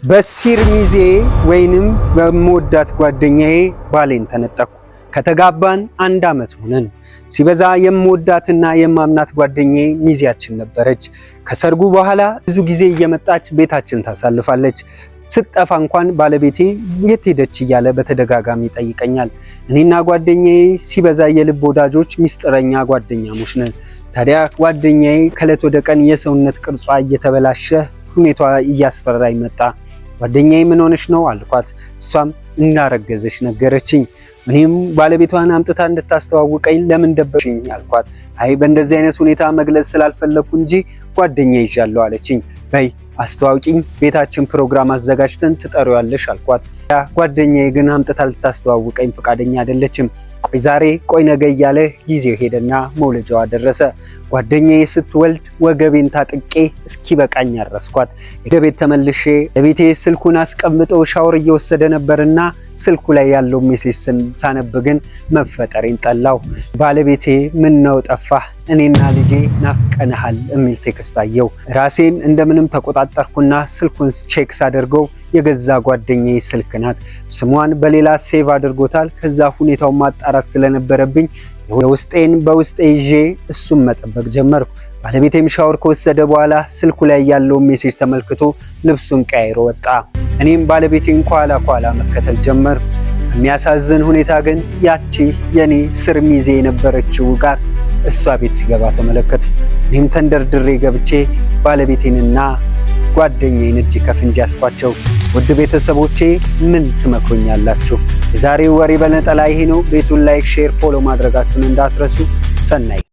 በሲር ሚዜ ወይንም በመወዳት ጓደኛዬ ባሌን ተነጠኩ። ከተጋባን 1 ዓመት ሆነን። ሲበዛ የምወዳትና የማምናት ጓደኛዬ ሚዜያችን ነበረች። ከሰርጉ በኋላ ብዙ ጊዜ እየመጣች ቤታችን ታሳልፋለች። ስትጠፋ እንኳን ባለቤቴ የት ሄደች እያለ በተደጋጋሚ ይጠይቀኛል። እኔና ጓደኛዬ ሲበዛ የልብ ወዳጆች ሚስጥረኛ ጓደኛሞች ነን። ታዲያ ጓደኛዬ ከዕለት ወደ ቀን የሰውነት ቅርጿ እየተበላሸ ሁኔታዋ እያስፈራኝ መጣ። ጓደኛዬ ምን ሆነሽ ነው አልኳት። እሷም እንዳረገዘች ነገረችኝ። እኔም ባለቤቷን አምጥታ እንድታስተዋውቀኝ ለምን ደበቅሽኝ አልኳት። አይ በእንደዚህ አይነት ሁኔታ መግለጽ ስላልፈለኩ እንጂ ጓደኛ ይዣለሁ አለችኝ። በይ አስተዋውቂኝ፣ ቤታችን ፕሮግራም አዘጋጅተን ትጠሪዋለሽ አልኳት። ጓደኛዬ ግን አምጥታ ልታስተዋውቀኝ ፈቃደኛ አይደለችም። ቆይ ዛሬ ቆይ ነገ እያለ ጊዜው ሄደና መውለጃዋ ደረሰ። ጓደኛዬ ስትወልድ ወገቤን ታጥቄ እስኪበቃኝ አረስኳት። ወደ ቤት ተመልሼ ለቤቴ ስልኩን አስቀምጦ ሻወር እየወሰደ ነበርና ስልኩ ላይ ያለው ሜሴጅ ሳነብ ግን መፈጠሬን ጠላው። ባለቤቴ ምን ነው ጠፋህ? እኔና ልጄ ናፍቀንሃል የሚል ቴክስት አየው። ራሴን እንደምንም ተቆጣጠርኩና ስልኩን ቼክ ሳደርገው የገዛ ጓደኛዬ ስልክ ናት። ስሟን በሌላ ሴቭ አድርጎታል። ከዛ ሁኔታውን ማጣራት ስለነበረብኝ የውስጤን በውስጤ ይዤ እሱን መጠበቅ ጀመርኩ። ባለቤቴም ሻወር ከወሰደ በኋላ ስልኩ ላይ ያለውን ሜሴጅ ተመልክቶ ልብሱን ቀይሮ ወጣ። እኔም ባለቤቴን ኋላ መከተል ጀመርኩ። የሚያሳዝን ሁኔታ ግን ያቺ የኔ ስር ሚዜ የነበረችው ጋር እሷ ቤት ሲገባ ተመለከቱ። እኔም ተንደርድሬ ገብቼ ባለቤቴንና ጓደኛዬን እጅ ከፍንጅ ያስኳቸው። ውድ ቤተሰቦቼ ምን ትመክሩኛላችሁ? የዛሬው ወሬ በነጠላ ይሄ ነው። ቤቱን ላይክ፣ ሼር፣ ፎሎ ማድረጋችሁን እንዳትረሱ። ሰናይ